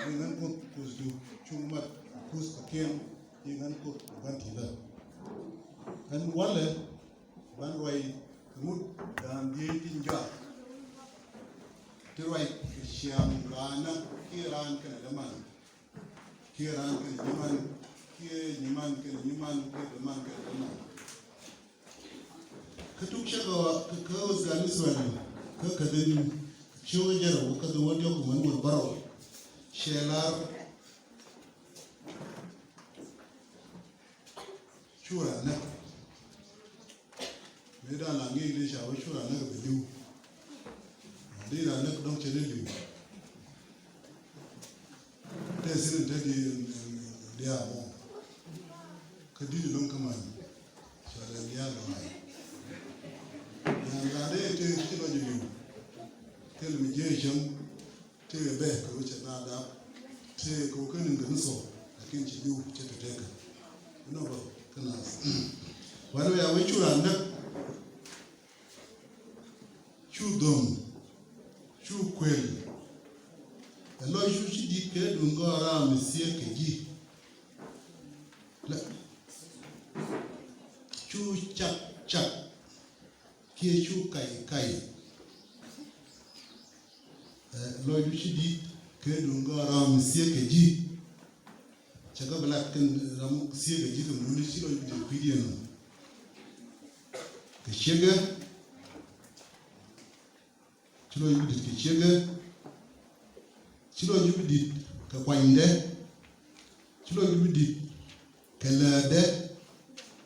Ɣän Kuoth kusdu chungmat kus kaken Ɣän Kuoth ban tiilä. An wale ban roi mut dan die tinja. Teroi siam rana kiran kana daman. Kiran kana daman ki nyiman kana nyiman ki daman kana daman. Katuk shaga ka uzgani swali ka kadin chiwa jaro ka do wadio ko man baro. Shelar chura na meda la ngi de shawo chura na ga biu de la na don chele liu de sin de de amo ka di don kaman shala ya ga mai ya ga de te ti lo liu tel mi je jam te be ko che na da te ko kan ngin so akin ci liu ce ta teka no ba kana wani ya wai chura na chu dom chu kwel alo chu chi di ke dungo ara mi sie ke ji la chu chak chak ke chu kai kai lo chu chi di ke dungo ara mi sie ke ji chaga balak kan ram sie ke ji ko mun chi lo bi de video no ke chega chilo yubidit ke chega chilo yubidit ka kwande chilo yubidit ka lade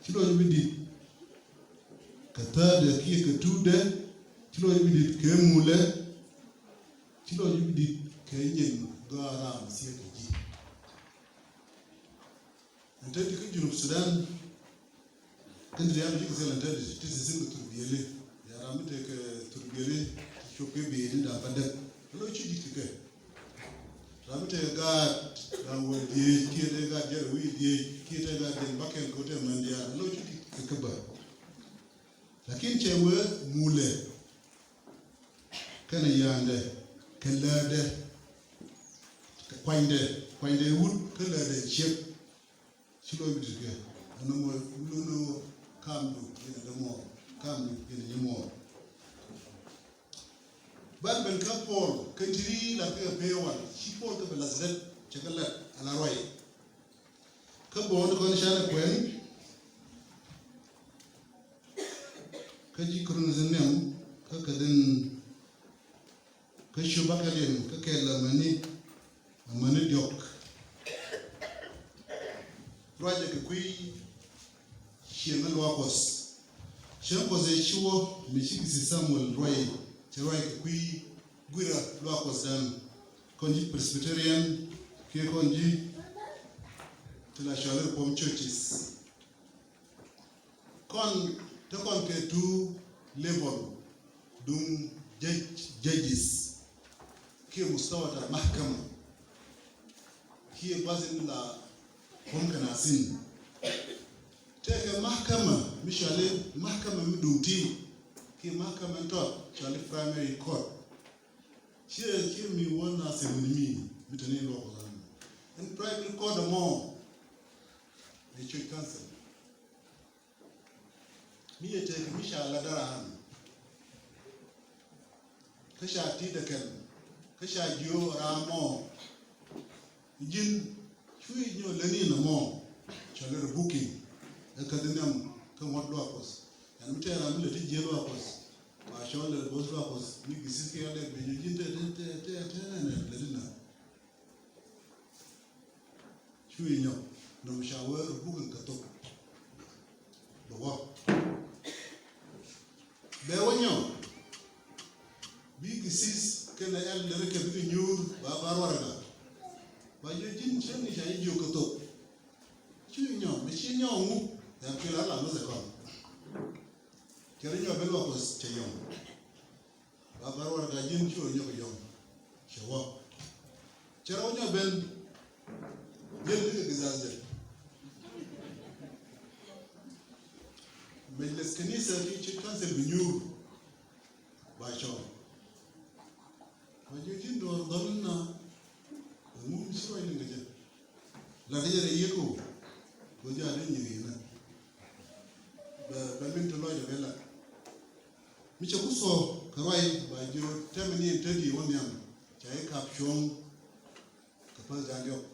chilo yubidit ka tade ki ka tude chilo yubidit ka mule chilo yubidit ka yin gara msiya ka ji antadi ka junub Sudan kan da ya bi ka sai antadi tisi sin turbiyele ya ramite ka turbiyele choke be da bada lo chi dikike ramite ga wadi ki de ga der wi di ki de ga den baken ko te mandia lo chi dikike ba lakin chewe mule kana yande kalade kwande wut kalade chep chilo bi dikike no mo no kamdu ina da mo kamdu ina mo ban ben ka Paul ka jiri la ka pewa shi Paul ka belazlet chakala ala roi ka bon ko shana kwen ka ji kurun zanem ka kadin ka shubakalen ka kela mani diok roje ka kui shemal wakos shampo ze chiwo mishiki Samuel roi Chewai kui guira luakos dan konji Presbyterian ke konji tila shalir pom churches kon ke two level dum judges ke mustawata mahkama ke bazin la pom kana sin teke mahkama mishale mahkama midumti ki mahkama to chali primary court che mi wona se mi mitani lo ko zan in primary court mo e church council mi yete mi sha la daran ka sha ti da kan ka sha jiyo ramo jin chui nyo leni no mo chali booking e ka dinam ka wat lo akos and mi tera mi le ti jelo akos ma shawle boss akos mi gisiki yale be jinte te ne ledina chui nyo no shawer bugun ka to bo be wonyo bi gisis kena el le reke bi nyur ba warga ba yo jin chen ni jay jo ka to chui nyo mi chi nyo mu ya pila la no se kon kere nyo belo ko che yom ba barwa ga jin chu nyo ko yom che wo chero nyo ben yel ni gizaze mejlis kanisa ki chi council binyu ba cho ba jin do dolna mum chiro ni ngaje la de yere yeko go ja de ni na ba min to lo de bela mi che kuso kawai ba jo temini tedi wonyam chai kapshon kapal jandio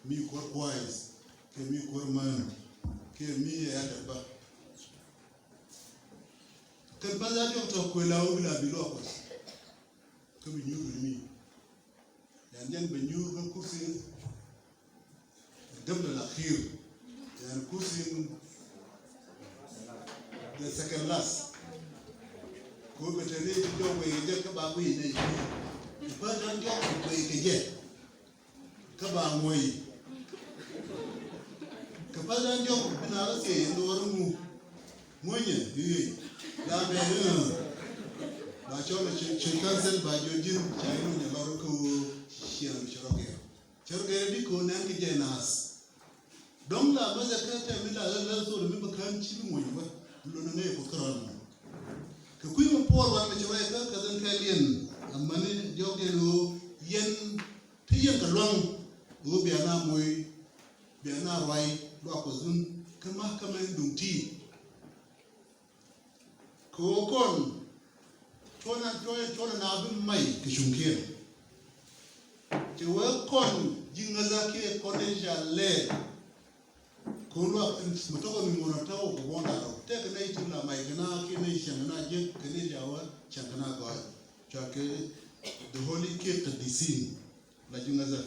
mi kor wise ke mi kor man ke mi ya da ba kan ba jandio to ko la o bila bilo ko ke mi nyuru mi yan yan ba nyuru ga kursi قبل الأخير يعني كرسي the second last ko betene do we je ka ba we ne ba dan do ko ke je ka ba moyi ka ba dan do bina ra se ndo mu monye yi la be ba cho le che cancel ba jo jin cha yu ne lor ko shiam choroge di ko nan ke je nas donc la base ka ta mi la so mi ba kan chi mo yi ba lo na ne ko karan ka kuy mo por wa me chawai ka zan kai lien amma ne joge lo yen ti yen ka long go biya na moy biya na rai lo ko zun kama kama dum ti ko kon tona na bin mai ka shunke ke wa kon jinga zake potential le Kulwa mtoko ni monatao kubonda ro. Teka na itula maigana ke na ishana je kene jawa changana kwa. Chake the holy cake the sin la jungaza.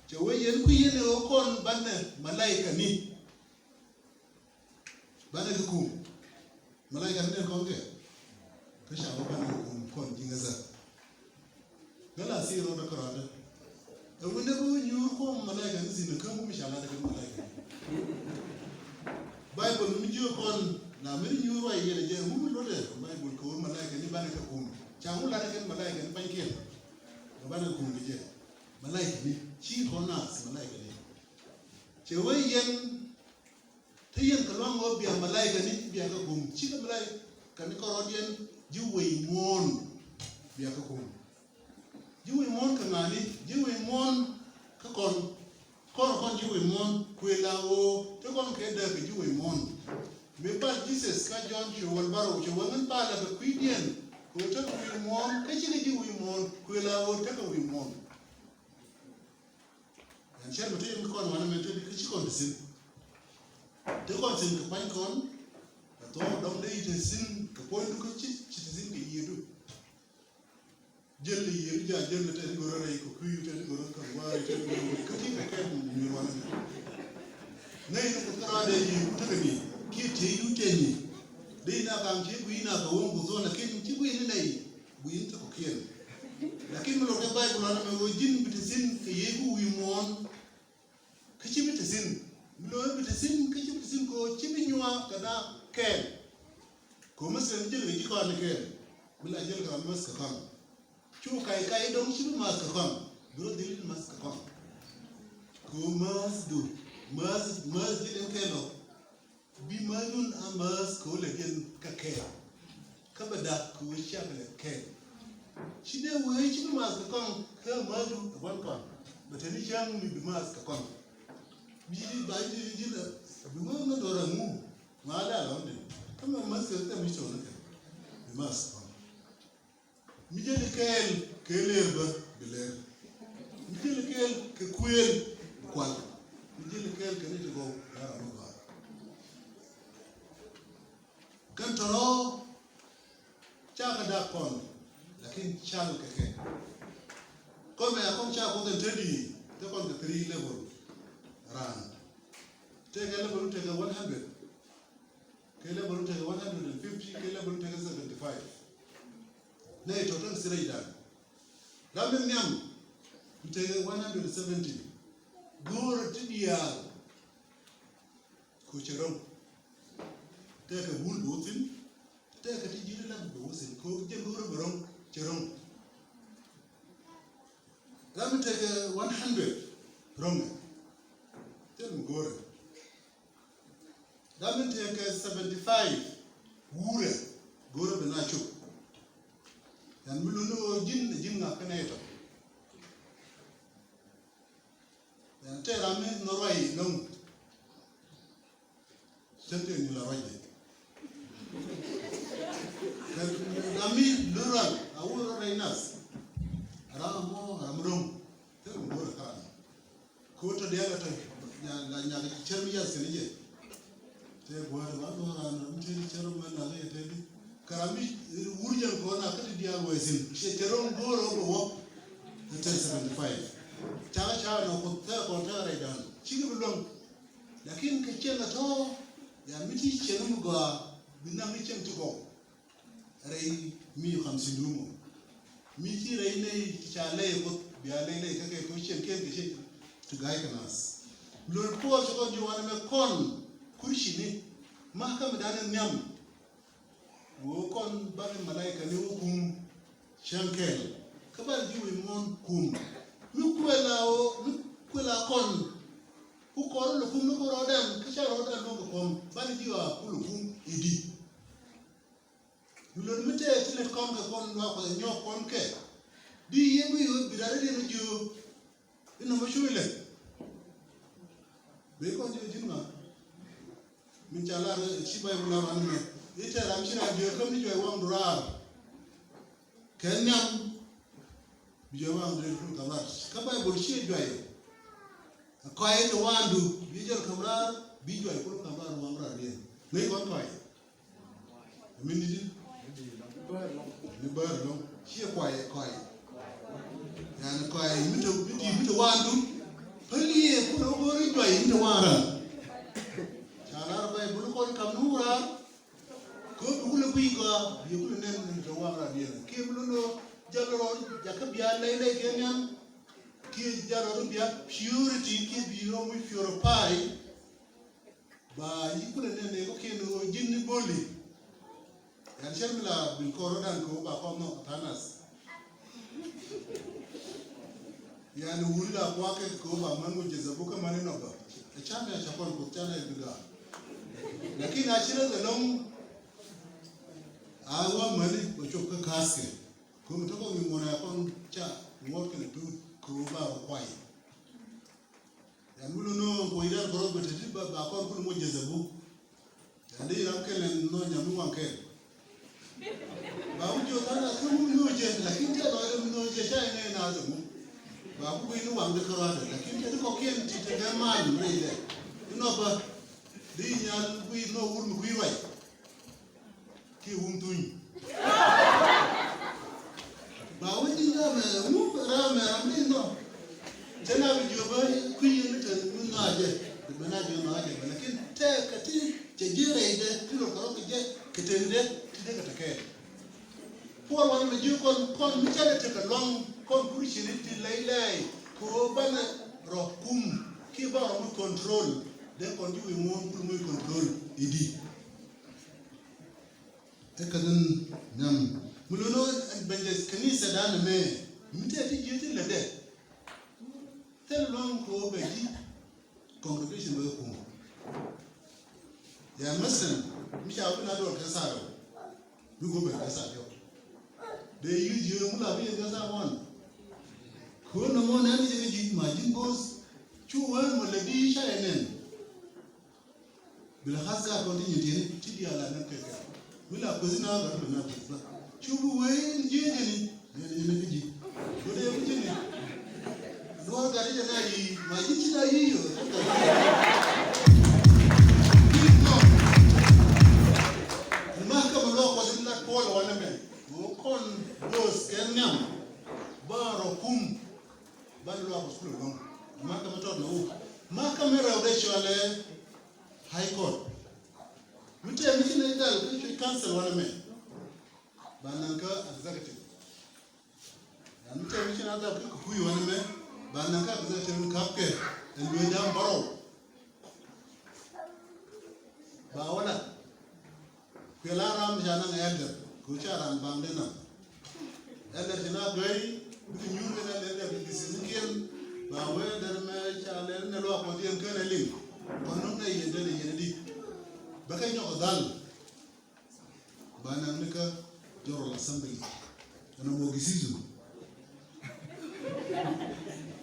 Chewe yen ku yene okon banne malaika ni. Bana ku malaika ni konge. Kasha bana ku kon jungaza. Gala si ro da karada. Wanda bu nyur ko malaika ni sin kan mu mishala da malaika. Bible mi jiyo kon na mi nyuro ay yele je mu lo de Bible ko malaika ni bana ka kum cha mu la ken malaika ni ban ken bana kum je malaika ni chi hona malaika ni che we yen te yen ka lo ngo bi malaika ni bi ka kum chi ka malaika ni ko rodien ji we mon bi ka kum ji we mon ka ngani ji we mon ka kon ji we mon kwela o te kon ke da ji we mon me ba Jesus ka John chu wal baro chu wan ba la ka kwidien ko te we mon ke ji we mon kwela o te ko we mon yan cher mo te kon wan me te ke chi kon sin te kon sin ka pan kon to dom de te sin ka point ko chi sin ke yedu jël yi ja jël te go ray ko kuyu te go ray ko wa te go ko ti ka ni wana nay ko tara de yi ko te ni ki te yu te ni de na kam ji bu ina ka won bu zo na ken ji bu ni nay bu yin ta ko kien lakin mo ke bible na me go jin bi te sin ke ye bu wi mon ke ci bi te sin lo bi te sin ke ci bi te sin ko ci bi nyua ka da ken ko masen jël ji ko ne ken bi la jël ka mas ka xam chu kai dong shi mas ka kon do dilil mas ka kon ko mas do mas dilin kelo bi manun amas ko le gen ka ke ka bada ko shabele ke shi de we shi mas ka kon ka madu wan kon batani jam mi bi mas ka kon bi ba ji la bi mo na do ra mu ma da la onde kama mas ka ta mi so na bi mas mi jël keel ke leer ba bi leer mi jël keel ke kuel kwal mi jël keel ke nit go ya anu ba kan toro cha ka da kon lakin cha lo ke comme ya kon cha ko den tedi te kon ke 3 level ran te ke level te ke 100 ke level te ke 150 ke level te ke 75 nay to tan sirai da ramen nyam te 170 gor tidiya ko cherom te ka bul dotin te ka tijira lam do sin ko je gor borom cherom ramen te 100 rom te gor ramen te 75 wure gor be na chu yan mi lulu jin na kana ito terame norway long sente ni la roje ami lural awura reinas ramo ramrum ter ngora kan ko to de ala to nya chermi ya senije te boare wa do ran mtini chero man na le te karami wurjan ko na kati dia wesin che chero ngoro go wo te 75 cha no ko ta re dan chigi bulong lakin ke chela to ya miti chero go bina mi chen tuko rei mi 50 dumo miti rei nei cha le ko bia le ka ke ko chen ke ke to gai kanas lor po ko jiwana me kon kurshini mahkama danan nyam wo kon bari malaika ni hukum shankel kabal jiwi mon kum mikwela kon ukoro lo kum ko rodan kisha rodan no ko bari jiwa kulu kum idi lor mite tile kon ko kon no ko nyo kon ke di yebu yo bidare de no jo ino mo shuile be ko jo jinma min chala ci bay bu lawan ne ite ram ci na jo comme ni joy wam durar kenyam bi jo wam de fu kamar ka bay bol ci joy ko ay to wandu bi jol kamar bi joy ko kamar wam ra de ne ko ko ay min di ni bar no ci ko ay yani ko ay mi to wandu paliye ko do ri joy ni to wara alar bay bulu kon kam nura ko bulu buiga yulu nen do wara bien ke bulu no jaloro jakab ya lele kenyan ki jaloro biya purity ki biyo mu purify ba yikule nen ko keno jinni boli yan shermila bil korodan ko ba ko no tanas yani wulla ko ke ko ba mango jezabu ka mane no ba chama ya chakon ko tana biga lakini ashira da long awa mali ko chokka kaske ko mutoko mi mona kon cha work in do ko ba kwai ya mulu no ko ida ko robo te ba kon ko mo jezabu ande ram kelen no nyamu wanke ba ujo tana ko mu no je lakini ta do no je cha ne na do ba ku bi no wang de kara lakini ta ko ken ti te ga mal ne de no ba di nyal wi no wul mu wi way ki tun ba wadi na me mu ra me am ni no tana bi jo ba ku yin ta mun na je da na je na je lakin ta ka ti je jire de ti lo ko je ke tende ti de ka ke por wan me ju kon mi ta te ka long kon ku shi ni ti lai ko bana ro kum ki ba ro control den kon jiwi mon pour muy contrôle idi e kadan nam mulono bendes kanisa dan me mite ti jiti le de tel long ko be ji congregation be ko ya masan mi sha na do ka sa do bi go be ka sa yo de yu je mu la bi ka sa won ko no mo na mi je ji ma jin boss chu wan mo le di sha enen bila khasa continue tini tidi ala na keke bila kozina ga na ba chubu we njeni ne biji bode njeni no ga ri na yi ma ji na yi yo ma ka mo lo ko na ko lo wana me mo kon dos kenyam baro kum ban lo ko skulu no ma ka mo to no ma ka me ra de chwale High Court. Mute mishina idal kichu cancel wana me. Bananka executive. Ya mute mishina idal kichu huyu wana me. Bananka executive kapke. Elwe down baro. Ba wala. Kwela ram jana elder. Kucha ram bangdena. Elder jina gari. Buti nyuru na elder bikisizikian. Ba weder me chale ne lo akwati kene ling. Kono na yende ne yende baka nyoko dal bana nika joro assembly ana mo gisizu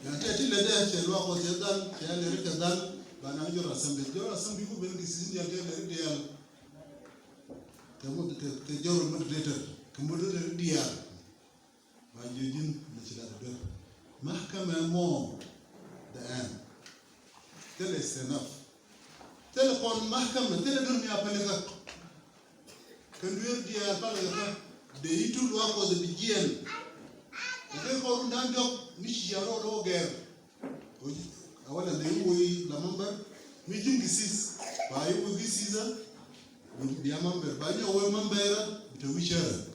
ya tete le da che lo ko che dal che le rika dal ba na jora sambe ku ben ki sin ya ke le dia ke mo ke joro moderator ke moderator dia ba jojin na ci da ber mahkama mo da an tele enough telefon mahkama tele dun ya paleka kan wer dia paleka de itu lo ko de bijen ke ko ndan dok mi ci yaro do ger awala ne woy la member mi jingi sis ba yi wo gisiza bi member ba ni wo member bita wichara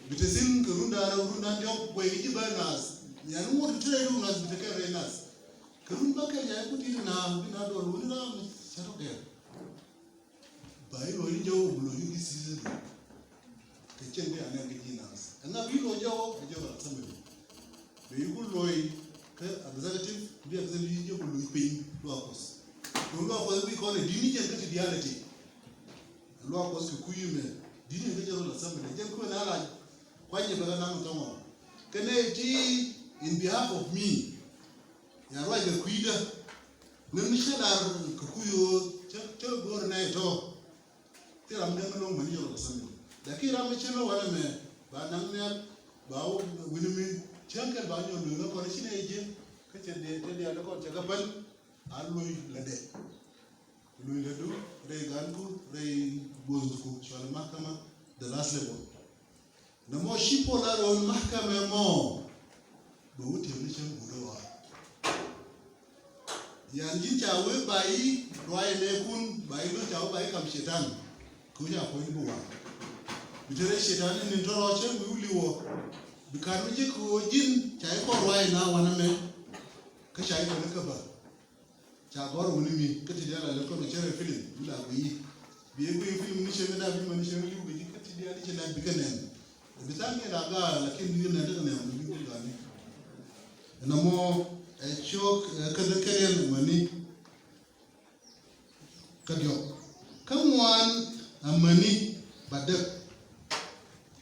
bita sin ko runda dok boy ji ba nas yan mo tere ru nas bita ke renas ko runda ke ya ko ti na bina do ru na mi charo ger ba yi wo ni jo bulo yi gisiza ke chende ana ke jinas ana bi lo jo sambe be yu loy ke executive bi executive je ko loy pay lo akos bi ko le dini je ke diality lo akos ke kuyume dini ke jero la sambe je ko na la kwanye ba na mtomo kene ti in behalf of me ya ro ga kuida ne ni shadar ko kuyo te bor na to te ram de no mani jero la sambe da ki ram chelo wala me ba nan ne ba wo winimi chankal ba nyo no ko ni ne je ke te de ala ko te gabal alloy la de luy la do re ganku re bozku chala mahkama the last level na mo shipo la ron mahkama mo do wote ni chen budo wa yan jin chawe bai roi le kun bai do chawe bai kam shetan ko ya ko ni buwa bitere shetan ni toro chen wiuliwo bikar mi ko jin chai ko roi na wana me ka chai ko ka ba cha gor woni mi ka ti dala le ko no chere film bula bi film ni cheme da bi man cheme yu bi ka ti dala che na bi kanen bitange da ga lakin ni na da ne bi ko ga ni na mo chok ka da karen mani ka dio kamwan amani badak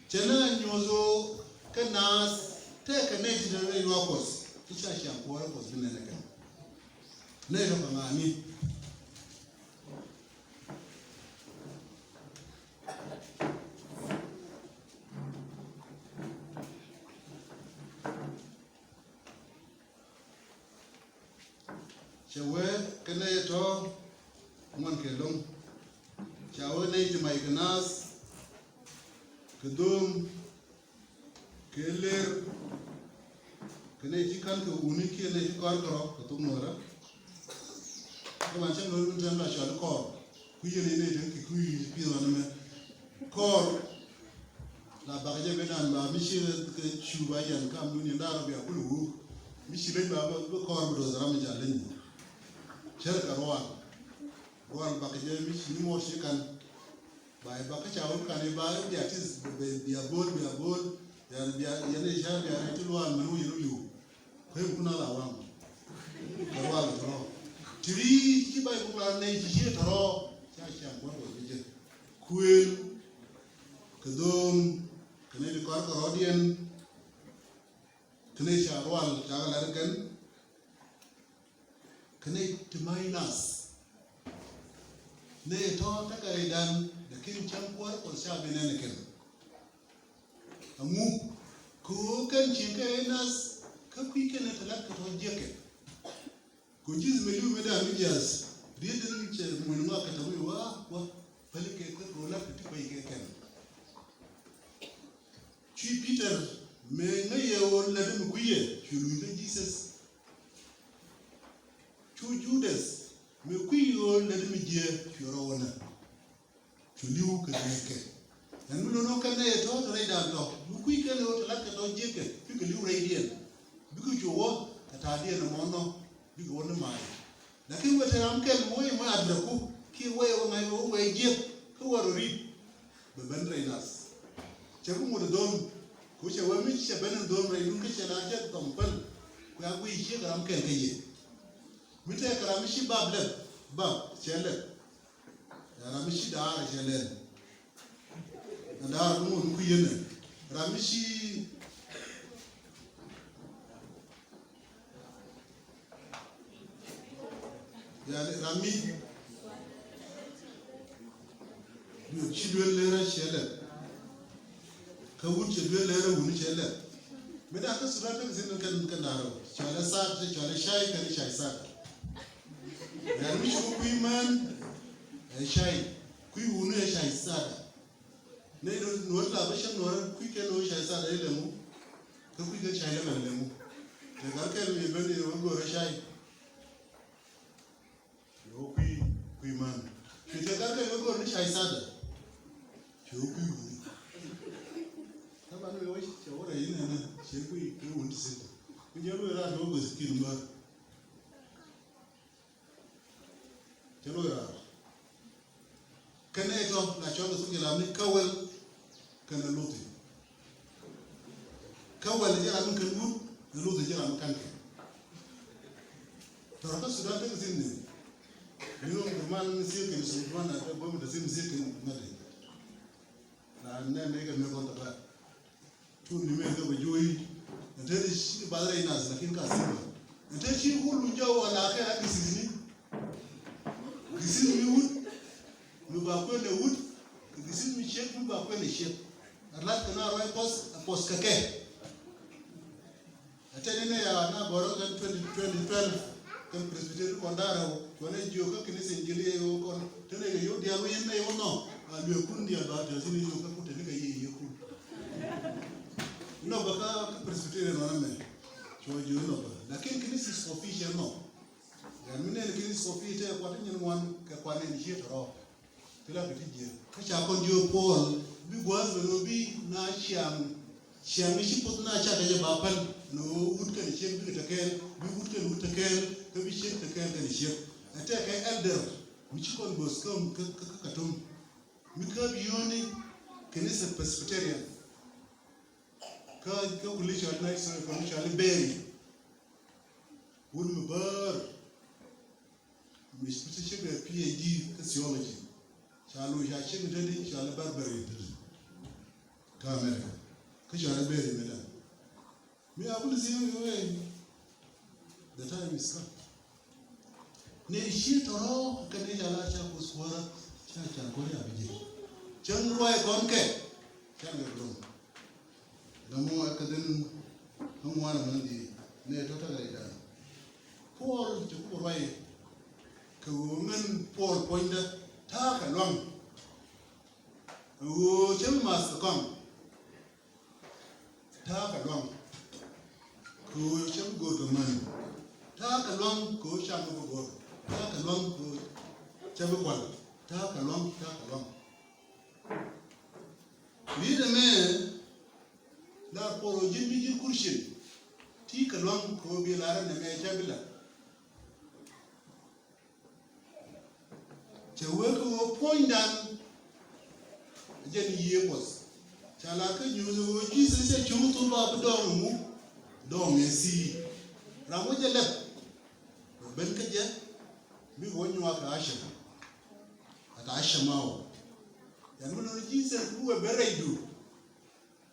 chena nyozo kanas te ka ne ti da re wakos ti cha sha ko wakos bin ne kan ne ro ma ni chawe kene to man ke long chawe ne ti mai kanas kedum keler kene ti kan ko uni ke ne ti kor koro ko tum nora ko man chen no tan la sha ko ku ye ne tan ki ku pi na me kor la barje benan ba mi shi ke chu ba yan kam du ni ndaro bi akulu mi shi le ba kor do zara mi jalen cher karwan wan ba ke mi shi ni mo shi kan ba ka cha ul kan ba ya tis be ya bol ya ne sha ya ne tu wan manu yu ko kuna la wan karwan ro tiri ki ba ku la ne ji toro cha ko do je kuel kedom kene di kor korodian kene sha rwal cha la kan kene timainas ne to ta kai dan da kin chan kwar ko sha benen ken amu ko kan ci kai nas ka ku ken ta la ka to jeke ko jiz me lu me da mi jas ridin ce mun ma ka tawi wa bale ke ko la ka ti bai ke ken ci peter me ngaye won la dem kuye ci lu de jesus chu judas me kuyo la dem je ci rawona ci liu ka ke dan lu no kan ne to to da do lu kuy ke lo la ka do je ke fi ke liu ray dien bi ko jowo ka ta dien mo no bi ko wona mai la ke wata ram ke mo yi ma adra ku ki we o ngai o we je ko waro ri be ben ray nas ce ko mo do ko ce wa mi ce ben do ray dun ke ce la je tompal ko ya ku yi ce ram ke ye mi te kara mi shi bablet bab chele ya mi shi da chele da mu ku yene ramishi yani rami chidwelera shele kawun chidwelera wuni shele meda ka surata zin kan daro chala sa chala shay kan shay sa yani mi shu kuiman shay kui wuni shay sa ne no la ba shan no kui ke no shay sa da lemu ka kui ga shay lemu da ga ka mi bane no go shay yo kui man ki ta ga ka go ni shay sa da yo kui wuni ta ba no yo shi ora yin na shi kui ke wuni sai kun je ro ra do go skin ba te ro ra kana ito na choga su ke lamni kawal kana luti kawal jara mun kan wut luti jara mun kan to ra su da ta zin ne ni no man sai ke su man da ba mu da zin sai ke na de na ne me ga me ko ta ba tu ni me ga ba joyi da shi ba da ina zakin ka sai ba da shi hullu jawo ala kai a kisini kisini mi wut mi ba ko ne wut kisini mi chef mi ba ko ne chef arlat kana roi pos kake atene ne ya na boro kan 2012 kan presbyter ko ndara ko ne jio ka kinisi njili yo kon tene yo dia lo yenne yo no alu kun dia ba ta sini yo ka kute ne ga yi yo kun no ba ka presbyter no na me cho jio no ba lakini kinisi official no ya mine ne kinisi official kwa tin wan ka kwa ne ni ro tila ka tije ka cha kon jio pol bi gwas no bi na sham shi put na cha da ba pan no wut kan shi bi ta ken bi wut kan wut ta ken ka bi shi ta ken kan shi ate ka elder mi ci kon bos kom ka tum mi ka bi yoni kinisa presbyterian ka kulli shi na isa ko mi shali beri wul mi bar mi shi ga PhD theology shalu ya shi da din shali barbari ka America ka shali beri me da mi abul zinu yo the time is come ne shi toro ka ne jala cha kuswara cha ko ya bije chan roi kon ke chan ga don da mo ka den han wana man di ne to ta ga da Paul to ko roi ka women Paul poinda ta ka long wo chan mas kom ta ka long ko chan go to man ta ka long ko chan go go ta ka long ko chabe kwal ta ka long ni da me la poro jimbi jir kurshin ti ka long ko bi la ran me chabila chawe ko point dan jen yebos chala ka nyuzo ji se chutu ba do mu do mesi ramo jele ben ka je mi wonyu aka asha ata asha mawo yan mun ji se ruwe bereidu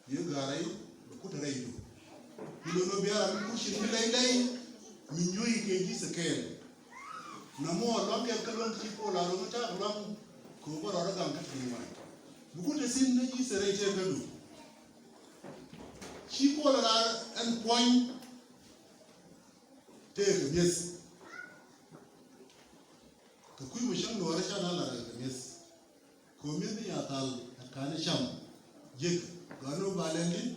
ye garai ku tareidu mi no biara mi kushi mi dai mi nyoi ke ji se kel na mo lo ke ka lon ki ko la ro ta lo ko bo ro ga ka ti ma bu ku te sin na ji se re te ka du shi ko la an point te ka yes ka kui mu shan no rasha na la ka yes ko mi bi ya tal ka ne sham je ga no balendi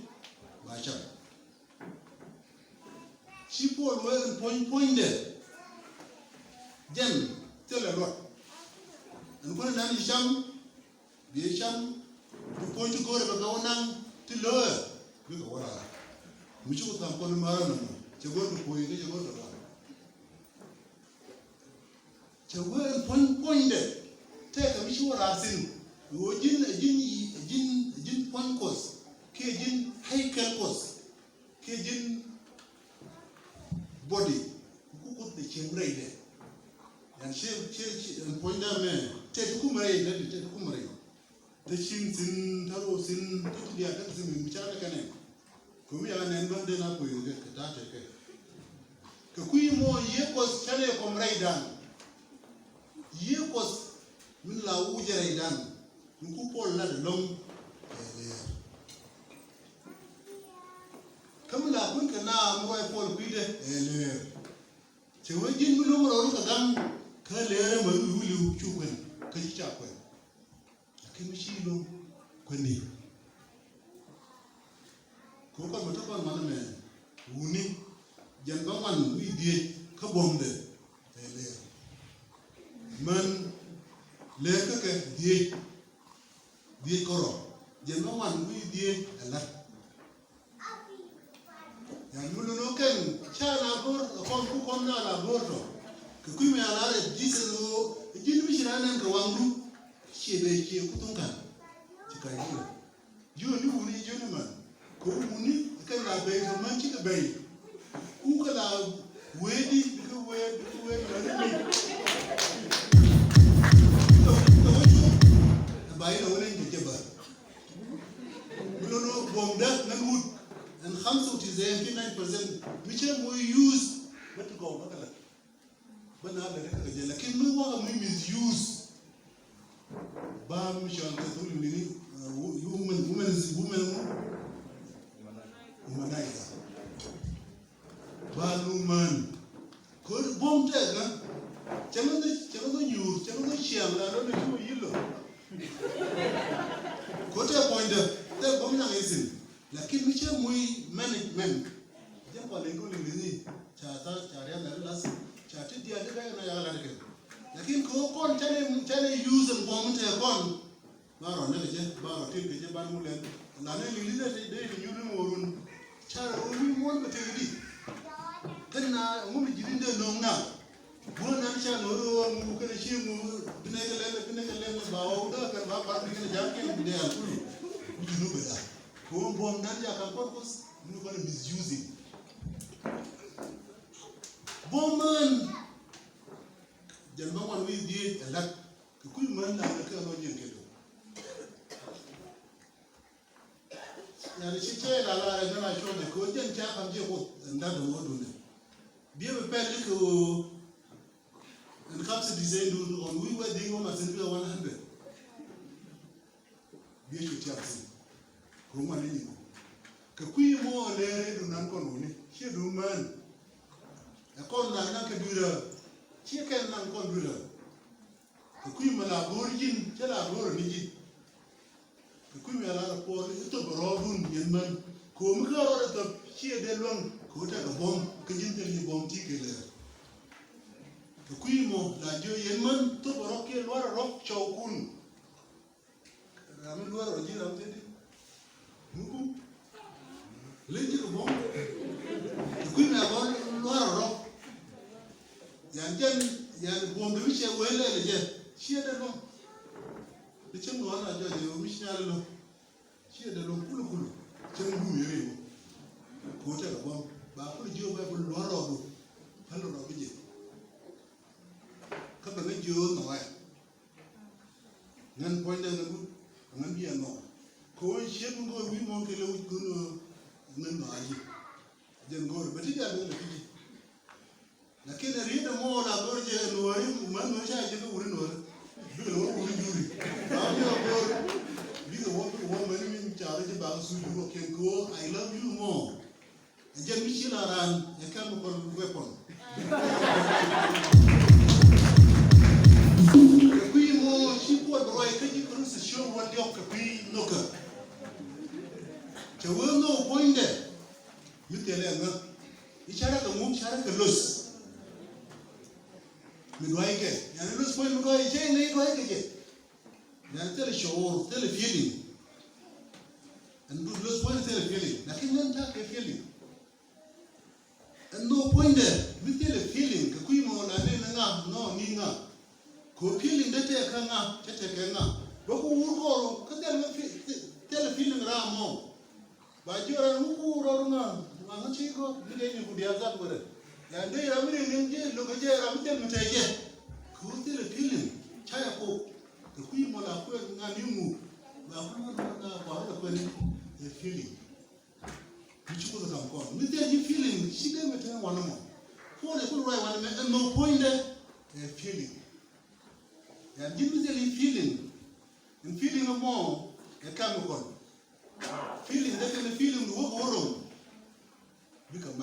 ba sham shi ko lo en point de jen tele lo en ko na ni sham bi sham du point ko re ba ga wonan ti lo bi ko wala mu ci ko tam ko ma ra no je go ko yi je go ba chawe point de te ka mi shura sin wo jin point cos ke jin haikel cos ke jin body ku de chemrai de yan she point da me te ku mrai de te ku mrai de chin sin taro sin tuti dia ta sin mi cha ka ne ko mi ala ne ndo de na ko yi ka ta te ke ka ku mo ye cos chale ko mrai dan pos min la ujere dan min ku pol la long kam la kun ka na mo e pol pide ele che wajin min mo ro ka gam ka lere ma wuli chukwen ka chi chakwen akin shi lo kwani ko ka mo to kon man me wuni jan ba man wi die ka bombe ele man le ka ke die koro jan ba man wi die ala ya mulu no ken chala bor kon ku kon na la bor to ke ku me ala re diselo jin mi shiranen ka wangu shebe ke kutunga chikayo yo ni wuni jo ni man ko wuni kan la be ko man chi ka be ku ka la wedi ko we na ni to ba ina wala ni ke ba mulu no bomda nan wud and 95% which we use but go bakala bana da rika je lakin mun wa mun misuse ba mu shan ka dole ne women humanizer ba luman ko bom te ga chalo do nyur chalo do chiam la do ko yilo ko te point te bom na isin lakini miche mui management jambo lengo lingine cha na las cha tidia de na ya la de lakini ko kon tane use and bomb te kon baro ne je baro til je ban mu len la ne li de nyuru morun cha ro mi mon be te di kana mu mi jidinde no na mo na cha no ro mu kana shi mu binegale ba o da ka ba ni kana jam ke de al kulu ni be da ko bom nan ya kan purpose nu ko misusing boman jan ba wan wi die elak ku man la ka no nyen ke do ya ni che la na cho ne ko jan cha kan je ko nda do do ne bien me perdre que en cap se disait nous on we were doing on a 100 bien je tiens ko ma ni ka kui mo le du nan ko ni che du man e kon na ka dura che ken nan ko dura ka kui ma la borjin che la bor ni ji ka kui ma la ko to bro dun yen man ko mu ka ro ta che de lon ko ta ka bom ka jin te ni bom ti ke le ka kui mo la jo yen man to bro ke lo ro chou kun ra mi lo ro ji la te muku leji ko bon ku na bon lo yan bom bi che wele le je che de lo bi che no na jo je mi shina lo che de lo kulu che ngu yere ko te ko bon ba ku jo ba lo do halo ro bi je ka ba ne jo no wa nan point de ngan bi no ko che ngo wi mo ke lo ku no nan ma ji den gor beti da ne fiji lakini rida mo la gorje no ri man no sha je ko uri no bi lo uri juri ba yo gor bi go wo man min cha je ba su ju ko ken ko I love you more je mi chi la ran e kam ko weapon ko mo chi po ro e ke ji ko se show what yo ka bi no ka che wo no poinde mitele nga ichara ka mu chara ka los mi doy ke ya los point mi doy che ne doy ke ya tele show tele feeling and los point tele feeling lakin nan ta ke feeling and no point there mi tele feeling ka kui mo la ne nga no ni nga ko feeling de te ka nga te ke nga do ko wur ko ka tele feeling ra mo ba jora mu ko ro nga ma chi ko ni ni ku dia za gore ya de ra mi ni je lo ko je ra mi te mi te je ko te le feeling cha ya ko ko ku mo la ko nga ni mu ba ku na ba ro ko ni e feeling ni chi ko da ko mi te ji feeling shi de mi te wa no mo ko le ku ro wa me no point de e feeling And usually feeling of more, a chemical. Feeling that kind of feeling the world. Become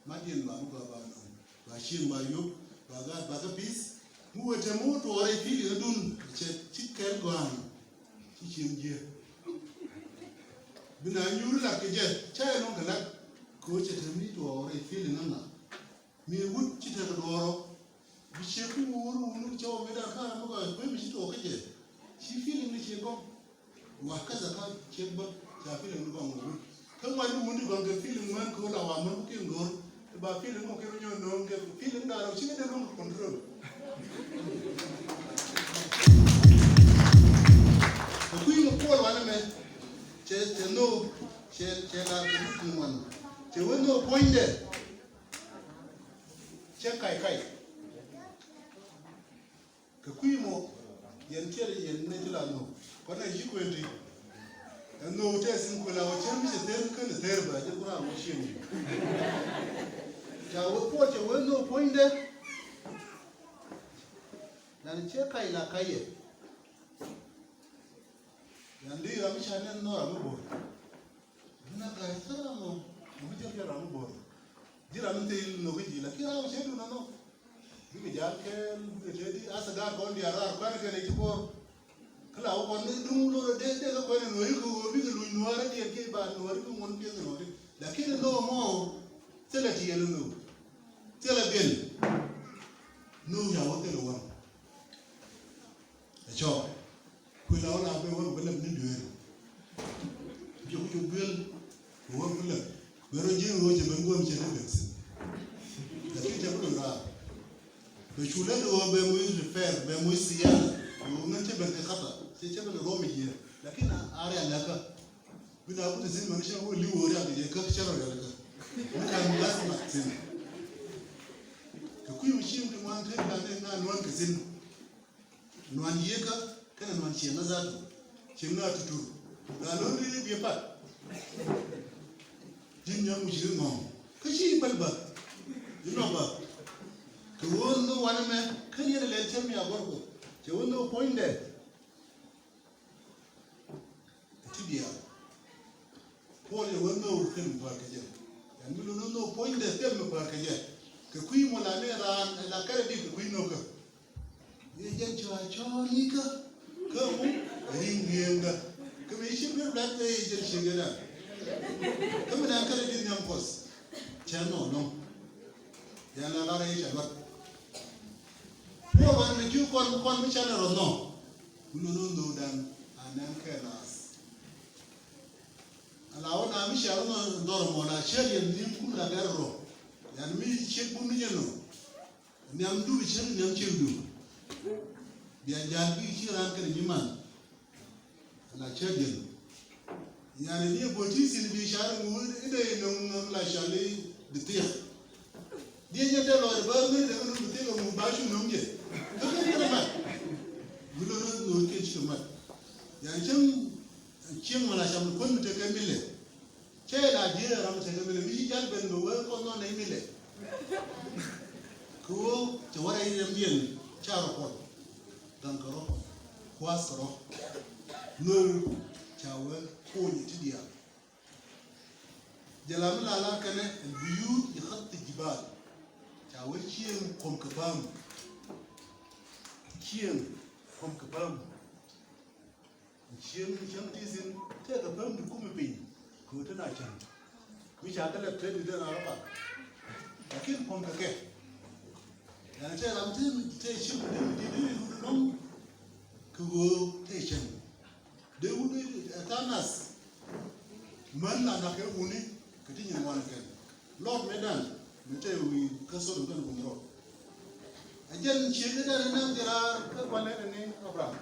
mad in Bashim by you, Baga piece. Who at a motor or a feeling doon, chicken gone. Teaching gear. When I knew like a jet, child on the coach at a meet or a feeling on that. Me would chit at the door. We shake who look to me that kind of when she talk again. She feeling the shape of Wakaza can't check but feeling gone. Come on, you want to feeling one call our mom can go about feeling okay when you know, feeling that she didn't know control. The Queen of Paul, one man, she know, she had one. She will no point there. Check Kai. Kakuimo, Yantelli, and Netilano. What are you going to? And no testing will our champions there, but I don't know what you. Now, what you will no point there? Nan check I like I. And they are Michael no Rambo. Nakai Saramo, Michael Rambo. Did I not tell you no video? Like, I was able to know. We can as a guard on the Arab, Quanakan, Cloud on the room, or a day, they're going to know you will know already and give back no one piece of it. The kid no more. Tell it to you. Tell again. No, you are what they want. A job. Will all have a work will have been doing. You will work with them. Where are you going to go to the future will have. The children who are refer, Bemusia, you not even the Kata, say, Romy here. Like in Aria Laka. Without the same machine who live over the culture of Laka. You can last Maxim. The Queen machine to one thing and one cousin. No one yeka, can one she another. She not to do. I don't really be a part. Jim Young, which you know. Because she but you know, but. You won't know one man, can you tell me about it? You won't know point there. Tibia. Paul, you won't know him back again. And we don't know point there, tell me back again. The Queen will have and la Caribbean, the Queen of her. You get your Chonica? Come on, ring the commission will black the agent sugar. Come on, Caribbean young post. Channel, no. Yana Asian, but. When you con channel or no, we don't know them and then care us. Allow Michel Dormona, Shelly and Nimpula Garro, and me check Bumino. Nam do which young children. The Ajabi here uncle Niman and a children. Yan near Botis in the Sharon Wood, they know like Charlie the Tia. Dear Yatel or the Burger, they don't think of Mubashu Nunge. We don't know kitchen too much. Young Chim when I shall put to take a million. Tell idea I'm taking a million. We can't bend the work on a million. Cool to what I am doing. Charapot, Dankaro, Quasaro. No, Chower, Pony to the other. Jalamala Lakane and Buyu, you have the Jibal. Chower Chim, Comcapam. Chim from Kabam. Chim season, take a bum to Kumapin, go to Nachan, which I got a credit in our back. I came from the cat. And I said, I'm telling you, take ship, they didn't know. Kugo, take him. They would attack us. Man, not a uni, continue one again. Lord Medan, we tell you, we castle the gun road. Again, she did not remember there are one name of Abraham.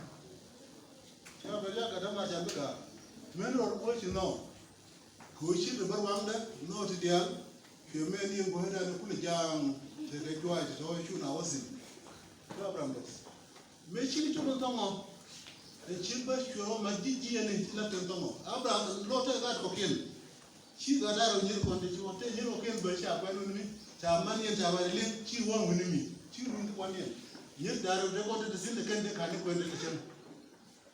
Chabella Jabuka. Men or what you know. Kushi the Barwanda, no to the other. You may need to go ahead and put a jam to the joy to show you now. Was it? Abraham. May she to the Tomo. And she was your Magigi and it's not the Tomo. Abraham, not that cocaine. She got out of your quantity. She was 10 years old, but she had money and Tamarili. She won with me. 1 year. Yet there are recorded the sin can the kind of condition.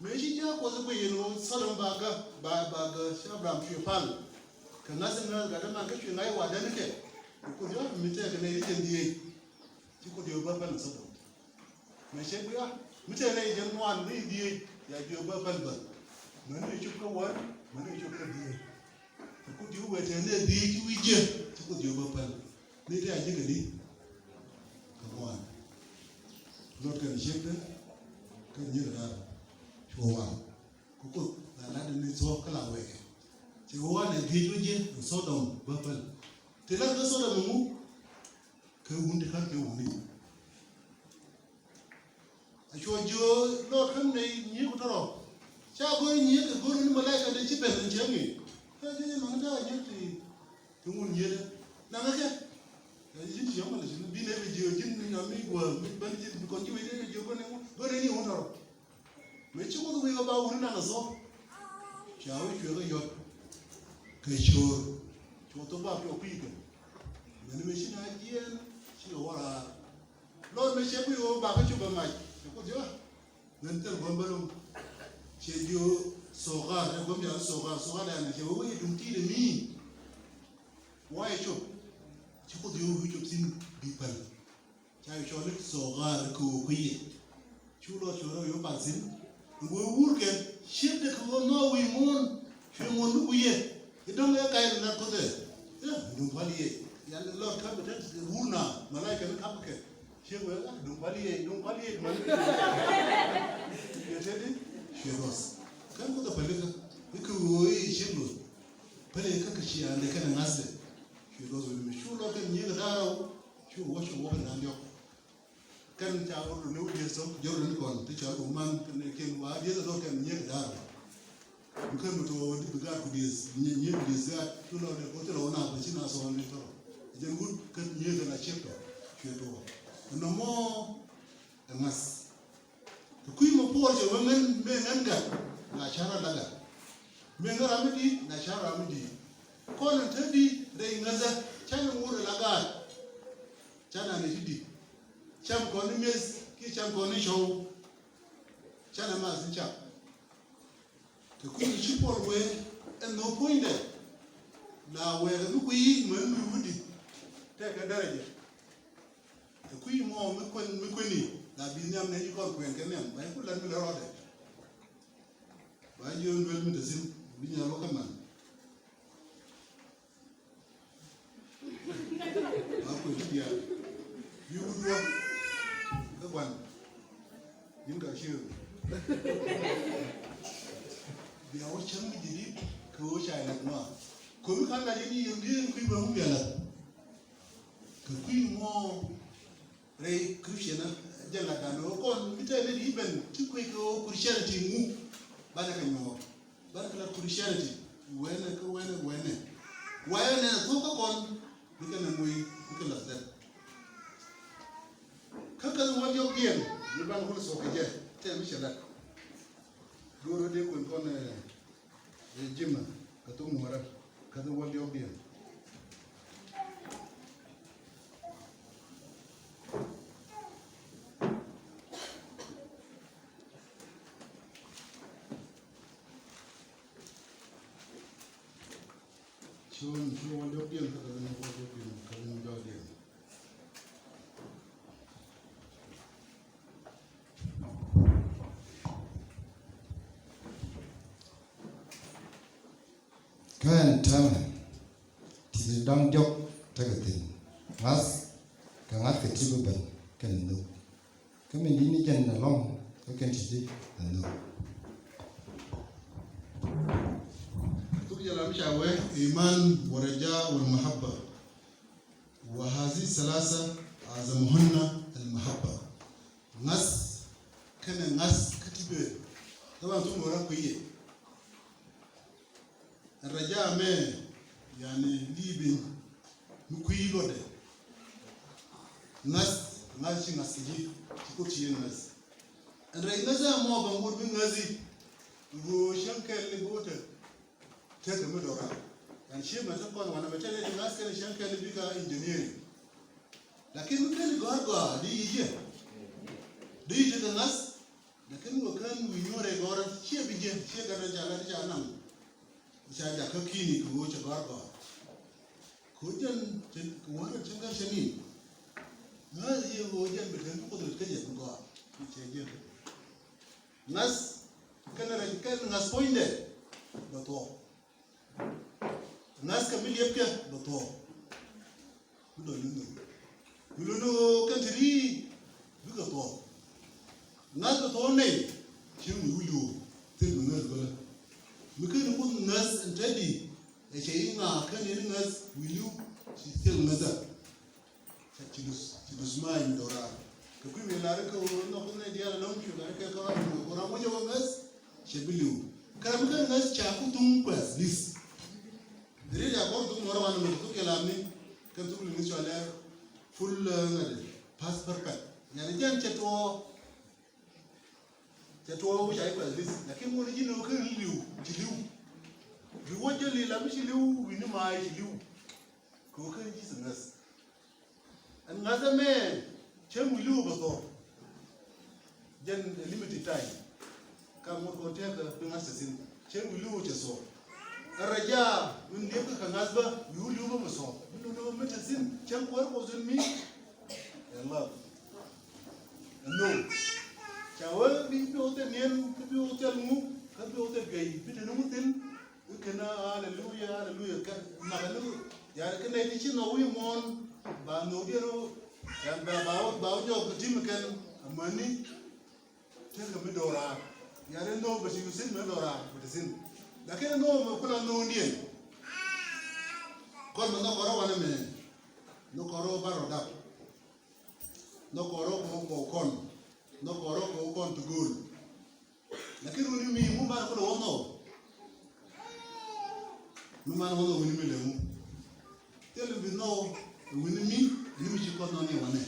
Maybe ya was a way, you know, Sodom Baga, Shabram, Shupal. Can nothing else get a man catch you and I was delicate. You could have me take an 18 you could do a bubble Sodom. May say we are, Mr. Agent one, lead the your bubble. Many you go one, many you could be. Could you wait and then did we get to put your bubble? Later I did it. Come on. Not going to shake them. Can you have? One. Cook, the lad in its walk away. She won and did with you and saw them, bubble. Till I saw them move. Can wound the country only. I showed you, Lord, come knew it all. Shall go in here to go in Malacca and the chip and jammy. I didn't know that you won't hear it. Now, again. You young, be never you didn't know me well, but because you didn't go any order. Make you go away about one another. Shall we feel your sure to talk about your people? When we see again, she or Lord, may she be all back at you by my. Then tell Bombalum, she do so hard, and Bombia so hard, and she will wait until me. Why should? She could do which of sin people. Child shall look so hard, cool, quiet. Chulo, your passing. We work and ship the no, we mourn. She won't look yet. You don't like I am not there. Yeah, don't value. Lord, come to the Wuna, Malaka and Apaka. She will, don't value, don't value. You said it? She was. Come to the Palika. We could go, she will. Palika, and they can answer. She goes with me. Sure, look at you now. She will watch a woman and your. Can child know this of Jordan Con, the child of man can came while the other can near the hour. You come to the God who is near this that you know the hotel owner, but she knows only for. Then good can near the chapter. She do. And no more a mass. The queen of Portugal women, men and God, Nashara Laga. Mengaramidi, Nasharamidi. Call and Teddy, they another China Wood Laga. China Nidi. Cham Conimis, Kicham Conisho, China Mas and Chap. The queen of Chipol way, and no point there. Now, where the we when we would take a direct. The queen more McQuinny, that be named any conqueror, I could let me order. Why you will me the sin, being a local man? You would walk the one. You got you. The old chummy did it, coach I like no. Could we have any Indian people who are could we more Ray Christian, Jelagano, or even too quick Christianity move, but I can know. But Christianity, when. Why on a Coca-Cola? We can let that. Kakan what you're getting, you don't want to soak it. Tell me that. Go to the gym, Katumara, Kakan what you're getting. Show what you're getting, Kakan Jordan. Ɣэн thì đang dốc tới cái tình ngắt cái ngắt cái chữ bệnh cái nụ cái mình đi chân là long cái chữ là nụ. تقول شاوي إيمان ورجاء والمحبة وهذه الثلاثة أعظمهن المحبة. ناس كان ناس كتير طبعا تقول وراك كويه. الرجاء ما يعني ليبين مكوي لوده ناس جي تقول شيء ناس الرجاء ما بقول بنغازي وشنكر اللي بوته تك مدورا يعني شيء ما تقول وانا بتكلم الناس كان شنكر اللي بيجا انجينيري لكن ممكن غارغا دي يجي Di te ngas da kan wo kan wi nyore gora che bije che ga ja nan ja ja ka kini ko che gar ba ko jan ko wa chen ga shani na ye wo jan be kan ko ke je ko che je ngas kan ra kan ngas poinde ba to ngas ka mi yep ke ba to do lu kan tri bu ga to ngas ba to ne chi mu yu te mu ngas ba mu kan ko ngas entedi e che nga kan ni ngas wilu si tel nasa ci dus mai dora ko ku mi la ko no ko ne dia no ku la ka ko ra mo jo ngas che bilu ka mu kan ngas cha ku tum pas lis dire ya ko tum mora wan mu ko ke la ni kan tu ni so ala full ngade pass perfect yani jan che to bu ja pas lis lakin mo ni no kan liu ci liu bi wajja li la mi ci liu wi ni mai ci liu ko kan ji ngas an ngasa me chemu liu ba to jan limited time kam mo ko te ka ngasa sin chemu liu che so araja mun de ka ngasba liu ba so no me te sin chem ko zin mi Allah no chawa bi bi o te nien bi o te mu ka bi o te gai bi te no tin kana hallelujah ka na ka no ya ka ne ti no wi mon ba no dia no ya ba jo tim kan amani te ka mi dora ya re no ba si sin me dora ba sin da ke no mo kula no ndien kon no ko ro me no ko ro ba ro da no ko ro ko kon no ko ro ko kon to gol la ke ru ni mi mu ba ko no mi ma no wini mi le mu tell me no wini mi ci ko no ni wane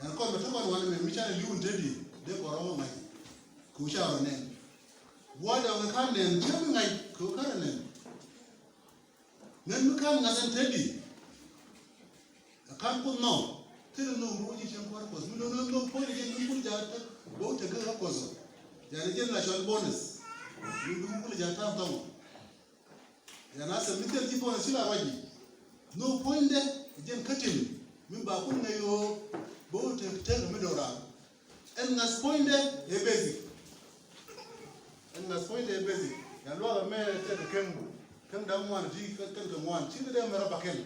en ko to ko wane mi cha li un tedi de ko ro mai ku sha ro ne wa da ga kan ne che mi ngai ko ka ne nan mi kan ngasan tedi kan ko no tell no mo ji chen ko ko mi no ko je mi ku ja ta bo te ga ko so ya ne je national bonus mi ku ja ta ta ya na san mitel ji bona sila waji no poinde jen katin min ba kun ngayo bo te te mi dora en nas poinde e basic ya lo me te kan da mu an ji kan ga mu an ci da mera bakel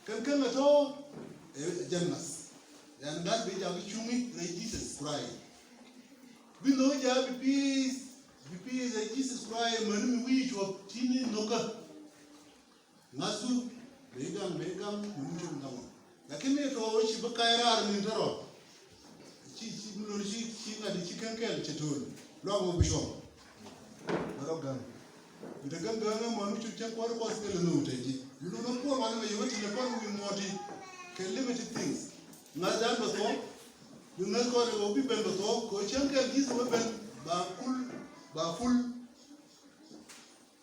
kan to e jannas ya ndas be ja bi chumi re Jesus Christ bi no ja bi peace because Jesus Christ manu wi jo tini noka nasu begam mucho ndamo lakini to shi bakaira ni ndaro ci mulo ci ngadi ci kankel ci ton lo mo bisho rogan ida ganga manu ci ci ko ko skele no teji you know ko man me yoti le ko wi moti ke limited things ngada do to you know ko ro bi ben do to ko chankel giz mo ben ba full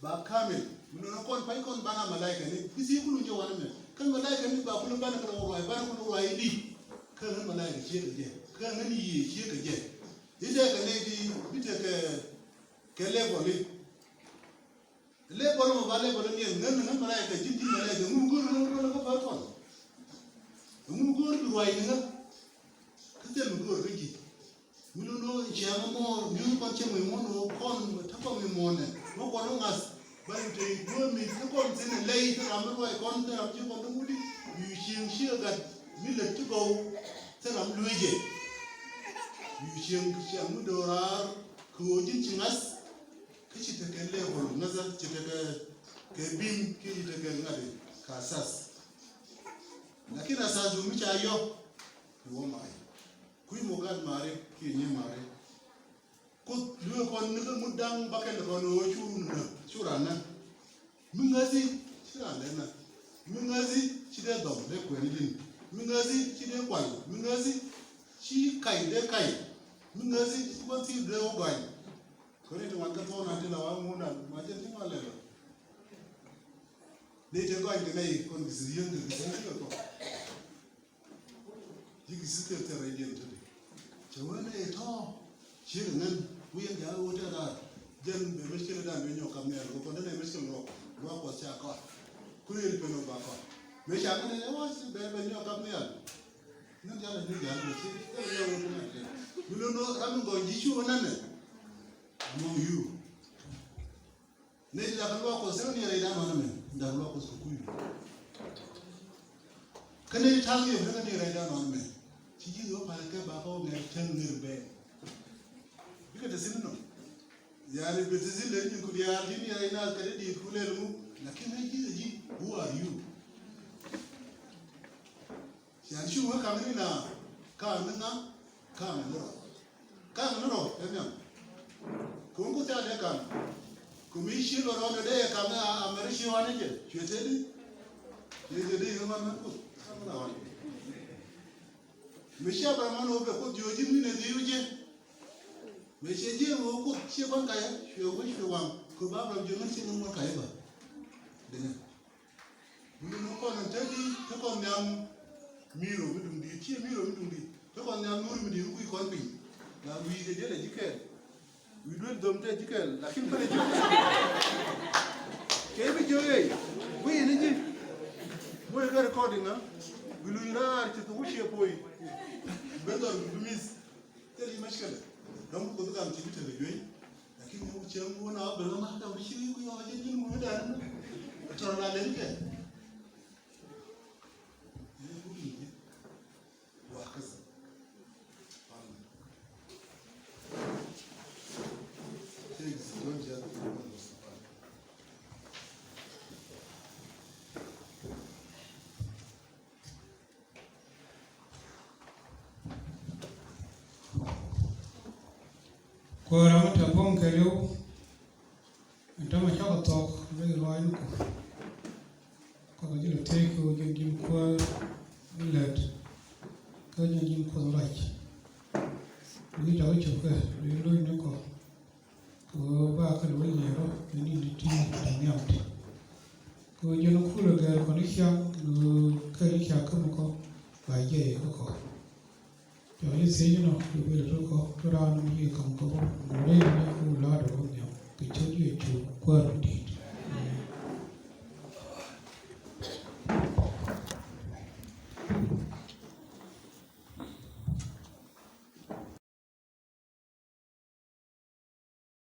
ba kamil mun kon fay kon bana malaika ni bisi kulu njo wana me kan malaika ni ba kulu bana ko wa bana ko wa idi kan malaika ce ka je kan ni yi ce ka je ide ka ne di bite ke level mo ba level ni nan malaika jindi malaika mun gor ko fa kon mun gor bi wa ni ka te mun gor ki mulu no chama mo nyu ko chemo mo no kon ta ko mi mo ne mo ko no ngas ba te go mi ko kon tin lei ta am ko kon ta am ji ko no mudi yu shin ga mi le to go ta am luije yu shin mu dorar ko jin chingas kici ta kan level nazar ci ta ke bin ki ta ga ngade ka sas lakini asa zu mi cha yo wo mai kui mo gad mare ki ni mare ko lu ko ni ko mudang bakel ko no churana mingazi chirana na mingazi chide dom le ko ni din mingazi chide kwai mingazi chi kai de kai mingazi ko ti de o gai ko ni wan ka to na de la wa mo na ma je ti ma le de te gai de nei kon gisi yende gisi to physical terrain to Chawana at all. Children, we and the water then the Michigan when you come there, look on the Michigan rock, rock was a car. Couldn't put no back. Michigan was when you come there. No, the other thing, you don't know, I'm going to issue an among you. Maybe that rock was 7 years down that rock was for you. Can you tell me if you're going to write down on me? She is up and came back home and 10 little bed. You get the cinema. Yari Betizil, you could be a linear in our Canadian Kulelu. Who are you? She and you were coming in now. Come now, come no, Emma. Kungu tell her come. Commission or on the day, come now, I'm very sure on it. You tell me? There's a day of my Michelle Bramano put you in the Uji. Michelle will put Chibanka, she wish you one. Kubaba, you don't see no more Kaiba. We don't know and tell you, took on young Miro, we don't need Chia Miro, we don't need. Took on young Murim, we can't be. Now we did educate. We do them educate, like him for educate. Came away. We in it. We got recording, huh? We will not to wish your boy. Better miss. Tell you much. Don't go to come to the game. I can't move your moon out, but I'm not wishing you are getting more than a turn on again. Kuorang tapong kelu, entama chaka talk, very loyal. Kalau jadi take you can give kuar, millet, kerja jim kuar like. We tahu juga, we loy nuko. Kau bakal we nyero, ini di tim danyam. Kau jangan kulo gal konisya, kerja kamu bayi kau. Jadi saya nak lebih loko kerana dia kamu kau boleh nak ular orang yang kecil itu kuat di.